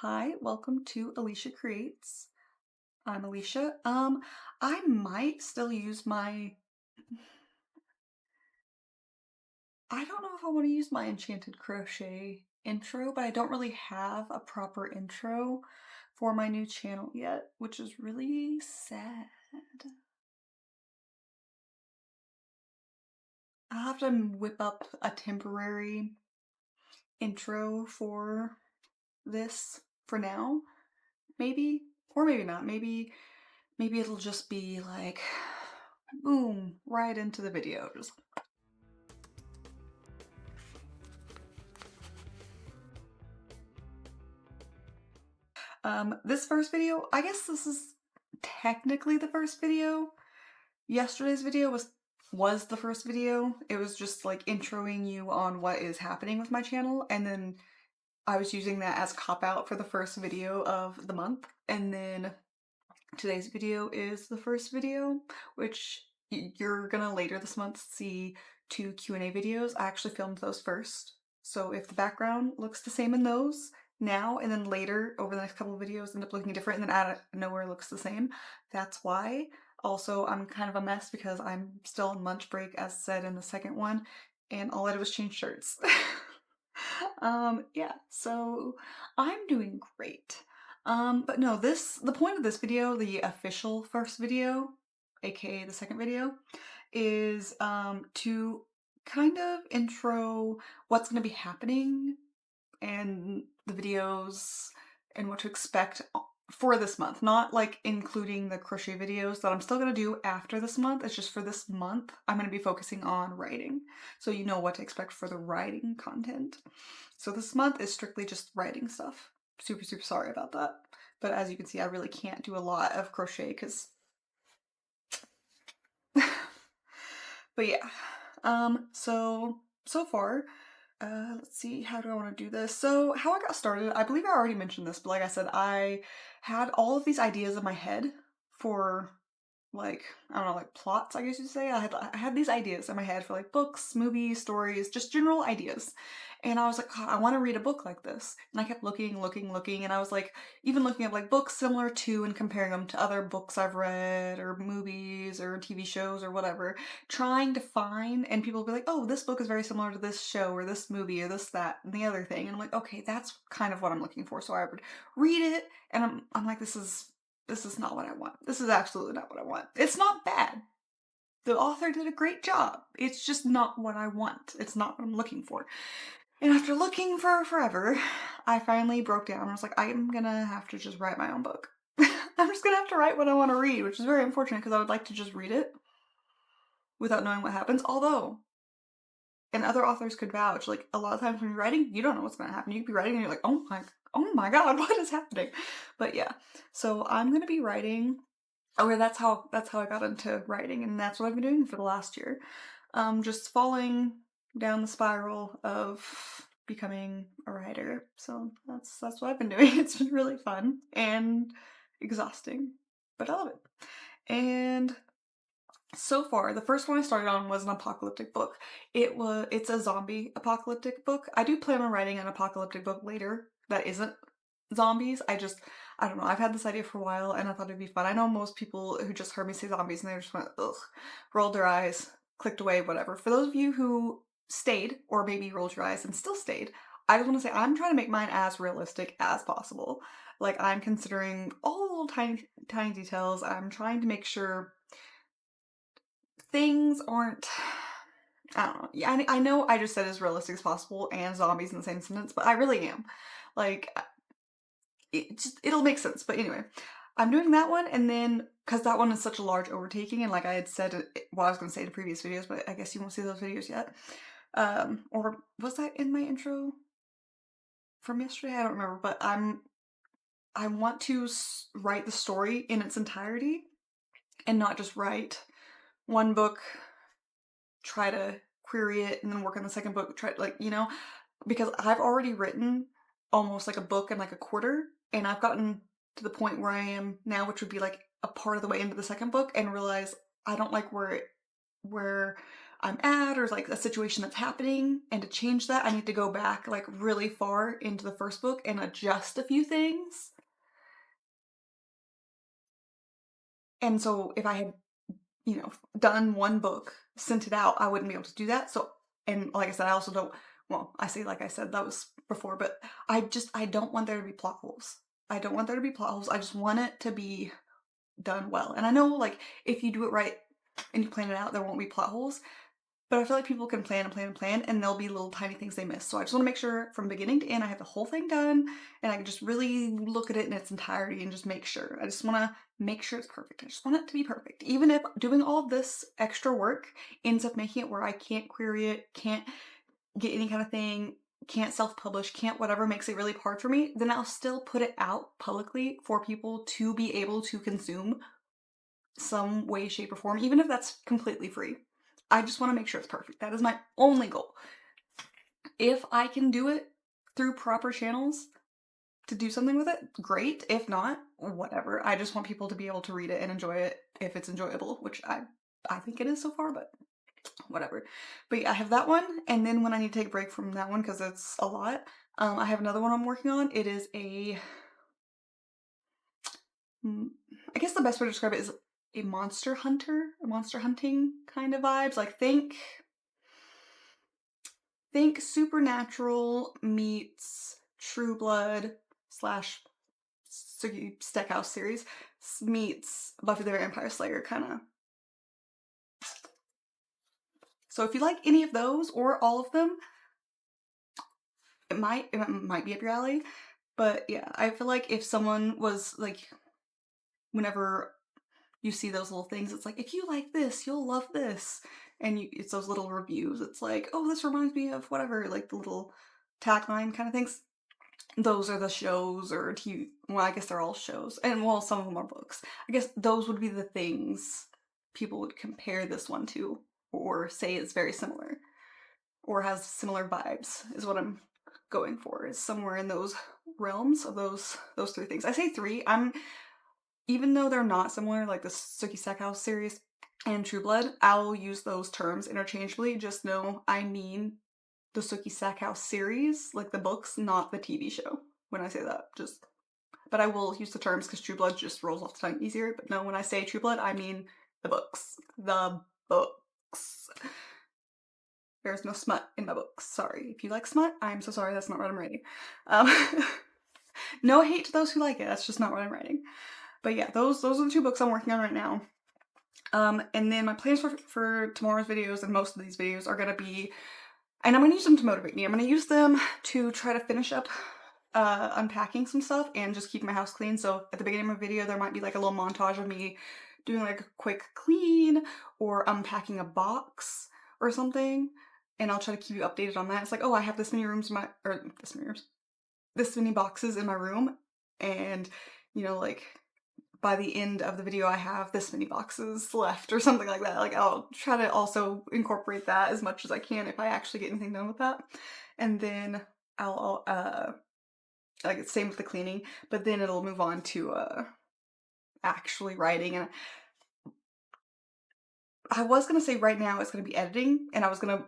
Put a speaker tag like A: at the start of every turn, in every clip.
A: Hi, welcome to Alicia Creates. I'm Alicia. I might still use I don't know if I want to use my enchanted crochet intro, but I don't really have a proper intro for my new channel yet, which is really sad. I'll have to whip up a temporary intro for this for now, maybe, or maybe not. Maybe it'll just be like, boom, right into the video. Just this first video, I guess this is technically the first video. Yesterday's video was the first video. It was just like introing you on what is happening with my channel, and then I was using that as cop out for the first video of the month. And then today's video is the first video, which you're gonna later this month see two Q&A videos. I actually filmed those first. So if the background looks the same in those now and then later over the next couple of videos end up looking different and then out of nowhere looks the same, that's why. Also, I'm kind of a mess because I'm still on lunch break as said in the second one, and all I did was change shirts. Yeah, so I'm doing great. But no, the point of this video, the official first video, aka the second video, is to kind of intro what's going to be happening and the videos and what to expect for this month. Not like including the crochet videos that I'm still going to do after this month. It's just for this month, I'm going to be focusing on writing. So you know what to expect for the writing content. So this month is strictly just writing stuff. Super, super sorry about that. But as you can see, I really can't do a lot of crochet because... But yeah. So far, let's see, how do I want to do this? So how I got started, I believe I already mentioned this, but like I said, I had all of these ideas in my head for like, I don't know, like plots, I guess you'd say. I had these ideas in my head for like books, movies, stories, just general ideas. And I was like, God, I want to read a book like this. And I kept looking, and I was like, even looking at like books similar to and comparing them to other books I've read or movies or TV shows or whatever, trying to find, and people will be like, oh, this book is very similar to this show or this movie or this, that, and the other thing. And I'm like, okay, that's kind of what I'm looking for. So I would read it and I'm like, this is not what I want. This is absolutely not what I want. It's not bad. The author did a great job. It's just not what I want. It's not what I'm looking for. And after looking for forever, I finally broke down. I was like, I'm gonna have to just write my own book. I'm just gonna have to write what I want to read, which is very unfortunate because I would like to just read it without knowing what happens. Although, and other authors could vouch, like a lot of times when you're writing, you don't know what's gonna happen. You could be writing and you're like, oh my god, what is happening? But yeah, so I'm gonna be writing. Oh, yeah, that's how I got into writing, and that's what I've been doing for the last year. Just falling down the spiral of becoming a writer. So that's what I've been doing. It's been really fun and exhausting, but I love it. And so far, the first one I started on was an apocalyptic book. It's a zombie apocalyptic book. I do plan on writing an apocalyptic book later that isn't zombies. I don't know, I've had this idea for a while and I thought it'd be fun. I know most people who just heard me say zombies and they just went, ugh, rolled their eyes, clicked away, whatever. For those of you who stayed, or maybe rolled your eyes and still stayed, I just want to say I'm trying to make mine as realistic as possible. Like, I'm considering all the little tiny details. I'm trying to make sure things aren't, I don't know. Yeah, I know I just said as realistic as possible and zombies in the same sentence, but I really am. Like, it'll make sense. But anyway, I'm doing that one, and then because that one is such a large overtaking, and like I had said, I was going to say in previous videos, but I guess you won't see those videos yet. Or was that in my intro from yesterday? I don't remember, but I want to write the story in its entirety and not just write one book, try to query it, and then work on the second book, try, like, you know, because I've already written almost like a book in like a quarter, and I've gotten to the point where I am now, which would be like a part of the way into the second book, and realize I don't like where I'm at, or like a situation that's happening, and to change that I need to go back like really far into the first book and adjust a few things. And so if I had, done one book, sent it out, I wouldn't be able to do that. So, and like I said, I also don't, well, I say like I said, that was before, but I don't want there to be plot holes. I don't want there to be plot holes. I just want it to be done well. And I know like if you do it right and you plan it out, there won't be plot holes. But I feel like people can plan and plan and plan, and there'll be little tiny things they miss. So I just want to make sure from beginning to end I have the whole thing done, and I can just really look at it in its entirety and just make sure. I just want to make sure it's perfect. I just want it to be perfect. Even if doing all of this extra work ends up making it where I can't query it, can't get any kind of thing, can't self-publish, can't whatever, makes it really hard for me, then I'll still put it out publicly for people to be able to consume some way, shape, or form, even if that's completely free. I just want to make sure it's perfect. That is my only goal. If I can do it through proper channels to do something with it, great. If not, whatever. I just want people to be able to read it and enjoy it if it's enjoyable, which I think it is so far, but whatever. But yeah, I have that one, and then when I need to take a break from that one because it's a lot, I have another one I'm working on. It is I guess the best way to describe it is a monster hunting kind of vibes. Like think Supernatural meets True Blood slash Stackhouse series meets Buffy the Vampire Slayer kind of. So if you like any of those or all of them, it might be up your alley. But yeah, I feel like if someone was like, whenever you see those little things, it's like, if you like this, you'll love this. And it's those little reviews. It's like, oh, this reminds me of whatever, like the little tagline kind of things. Those are the shows or TV. Well, I guess they're all shows. And well, some of them are books. I guess those would be the things people would compare this one to or say it's very similar or has similar vibes is what I'm going for. Is somewhere in those realms of those three things. I say three. Even though they're not similar, like the Sookie Stackhouse series and True Blood, I'll use those terms interchangeably. Just know I mean the Sookie Stackhouse series, like the books, not the TV show. When I say that, but I will use the terms because True Blood just rolls off the tongue easier. But no, when I say True Blood, I mean the books. The books. There's no smut in my books. Sorry. If you like smut, I'm so sorry. That's not what I'm writing. Um, no hate to those who like it. That's just not what I'm writing. But yeah, those are the two books I'm working on right now. And then my plans for tomorrow's videos and most of these videos are gonna be, and I'm gonna use them to motivate me. I'm gonna use them to try to finish up unpacking some stuff and just keep my house clean. So at the beginning of my video, there might be like a little montage of me doing like a quick clean or unpacking a box or something. And I'll try to keep you updated on that. It's like, oh, I have this many rooms in my, or this many boxes in my room. And, like by the end of the video, I have this many boxes left or something like that. Like I'll try to also incorporate that as much as I can if I actually get anything done with that. And then I'll, like it's same with the cleaning, but then it'll move on to actually writing. And I was gonna say right now it's gonna be editing, and I was gonna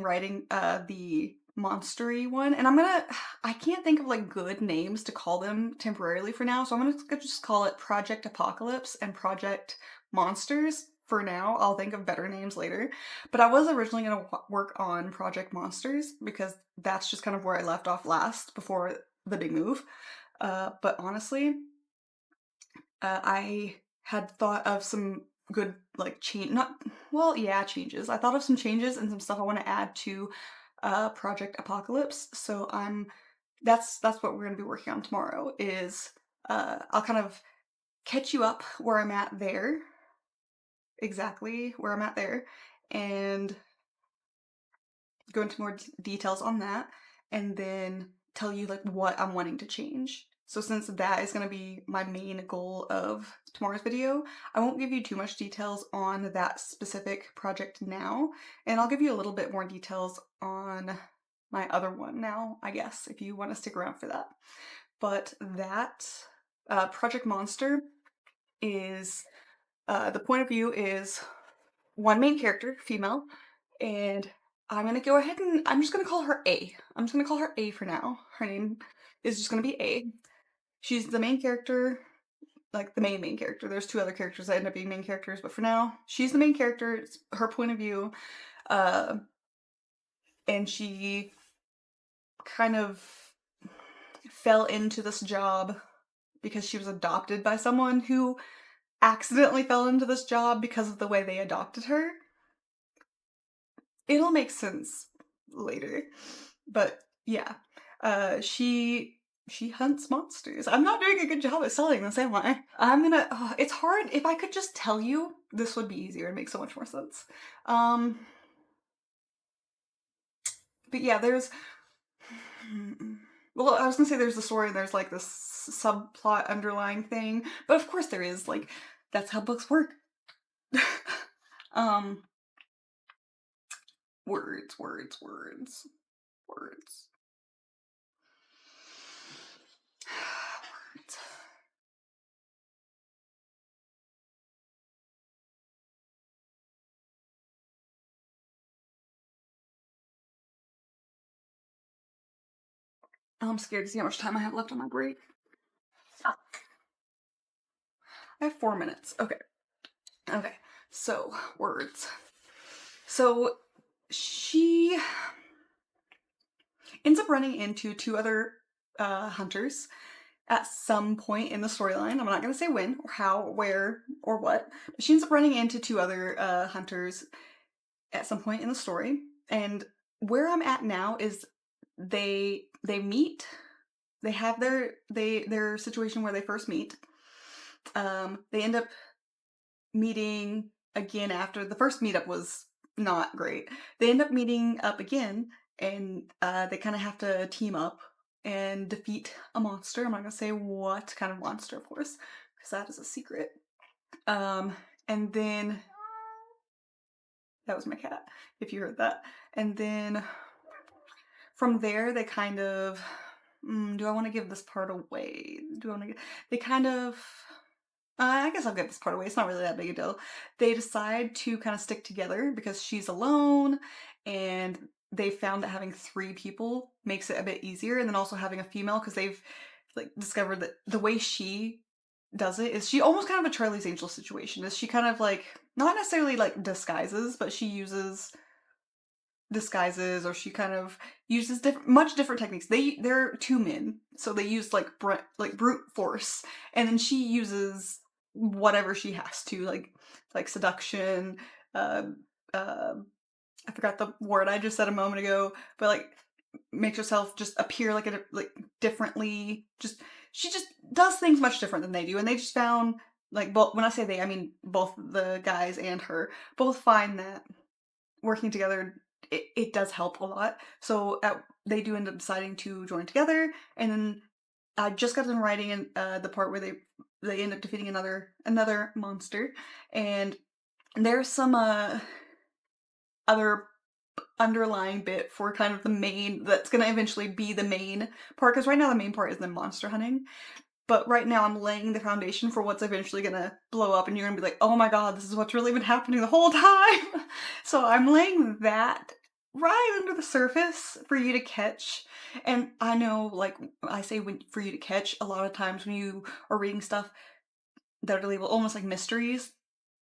A: writing the monstery one, and I can't think of like good names to call them temporarily for now, so I'm gonna just call it Project Apocalypse and Project Monsters for now. I'll think of better names later, but I was originally gonna work on Project Monsters because that's just kind of where I left off last before the big move. But honestly, I had thought of some good like changes. I thought of some changes and some stuff I want to add to Project Apocalypse. So that's what we're gonna be working on tomorrow. Is I'll kind of catch you up where I'm at there, exactly where I'm at there, and go into more details on that, and then tell you like what I'm wanting to change. So since that is going to be my main goal of tomorrow's video, I won't give you too much details on that specific project now, and I'll give you a little bit more details on my other one now, I guess, if you want to stick around for that. But that Project Monster is, the point of view is one main character, female, and I'm gonna go ahead and I'm just gonna call her A. I'm just gonna call her A for now. Her name is just gonna be A. She's the main character, like the main character. There's two other characters that end up being main characters, but for now, she's the main character. It's her point of view, uh, and she kind of fell into this job because she was adopted by someone who accidentally fell into this job because of the way they adopted her. It'll make sense later. But yeah, she hunts monsters. I'm not doing a good job at selling this, am I? I'm gonna. It's hard. If I could just tell you, this would be easier and make so much more sense. Um, but yeah, there's. Well, I was gonna say there's the story and there's like this subplot underlying thing, but of course there is. Like, that's how books work. um, words, words, words, words. Words. I'm scared to see how much time I have left on my break. I have 4 minutes. Okay. Okay. So, words. So, she ends up running into two other hunters at some point in the storyline. I'm not going to say when, or how, where, or what. But she ends up running into two other hunters at some point in the story. And where I'm at now is they meet. They have their situation where they first meet. They end up meeting again after the first meetup was not great. They end up meeting up again, and they kind of have to team up and defeat a monster. I'm not gonna say what kind of monster, of course, because that is a secret. And then that was my cat, if you heard that. And then from there, they kind of. Do I want to give this part away? Do I want to? They kind of. I guess I'll get this part away. It's not really that big a deal. They decide to kind of stick together because she's alone, and they found that having three people makes it a bit easier, and then also having a female because they've like discovered that the way she does it is she almost kind of a Charlie's Angel situation. Is she kind of like not necessarily like disguises, but she uses disguises or she kind of uses much different techniques. They're two men, so they use like brute force, and then she uses whatever she has to, like seduction. Uh, uh, I forgot the word I just said a moment ago, but like makes herself just appear like differently. Just she just does things much different than they do, and they just found like both. When I say they, I mean both the guys and her both find that working together, it does help a lot. So they do end up deciding to join together, and then I just got done writing in the part where they end up defeating another monster, and there's some other underlying bit for kind of the main that's gonna eventually be the main part, because right now the main part is the monster hunting. But right now I'm laying the foundation for what's eventually gonna blow up and you're gonna be like, oh my god, this is what's really been happening the whole time. So I'm laying that right under the surface for you to catch. And I know, like I say, for you to catch, a lot of times when you are reading stuff that are labeled almost like mysteries,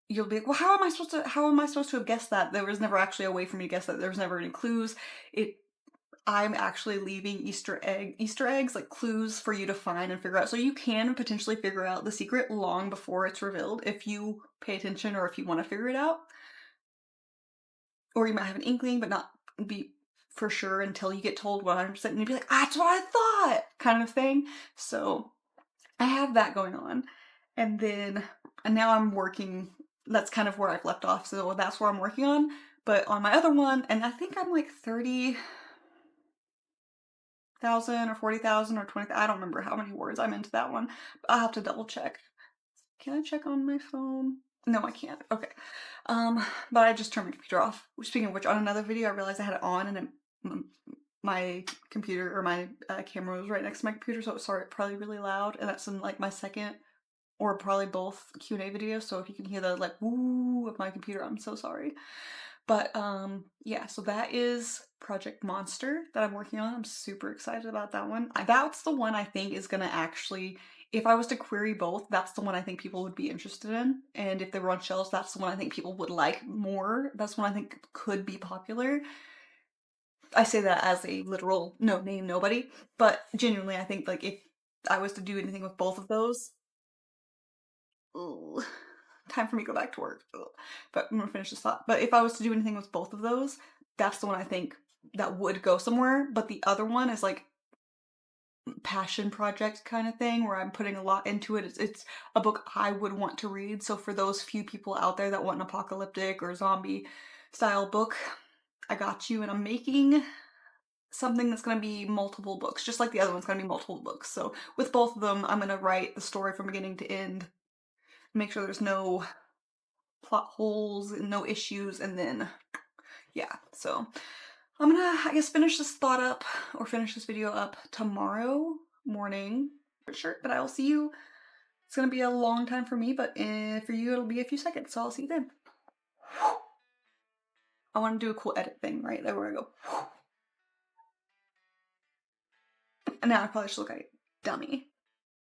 A: you'll be like, well, how am I supposed to have guessed that? There was never actually a way for me to guess that. There was never any clues. I'm actually leaving Easter eggs, like clues for you to find and figure out. So you can potentially figure out the secret long before it's revealed if you pay attention or if you want to figure it out. Or you might have an inkling, but not be for sure until you get told 100%, and you'd be like, that's what I thought, kind of thing. So I have that going on. And now I'm working, that's kind of where I've left off. So that's where I'm working on. But on my other one, and I think I'm like 30,000 or 40,000 or 20. I don't remember how many words I'm into that one. I'll have to double check. Can I check on my phone? No, I can't. Okay. But I just turned my computer off. Speaking of which, on another video, I realized I had it on, and my computer or my camera was right next to my computer, so it started probably really loud. And that's in like my second or probably both Q&A videos, so if you can hear the, like, "woo" of my computer, I'm so sorry. But, yeah, so that is Project Monster that I'm working on. I'm super excited about that one. That's the one I think is gonna actually, if I was to query both, that's the one I think people would be interested in, and if they were on shelves, that's the one I think people would like more. That's one I think could be popular. I say that as a literal no name nobody, but genuinely, I think, like, if I was to do anything with both of those, ooh, time for me to go back to work. Ugh. But I'm gonna finish this thought. But if I was to do anything with both of those, that's the one I think that would go somewhere. But the other one is like passion project kind of thing where I'm putting a lot into it. It's a book I would want to read. So for those few people out there that want an apocalyptic or zombie style book, I got you. And I'm making something that's gonna be multiple books, just like the other one's gonna be multiple books. So with both of them, I'm gonna write the story from beginning to end, make sure there's no plot holes and no issues, and then yeah. So I'm gonna, I guess, finish this thought up or finish this video up tomorrow morning for sure. But I will see you. It's gonna be a long time for me, but for you it'll be a few seconds. So I'll see you then. I want to do a cool edit thing right there where I go. And now I probably should look like a dummy.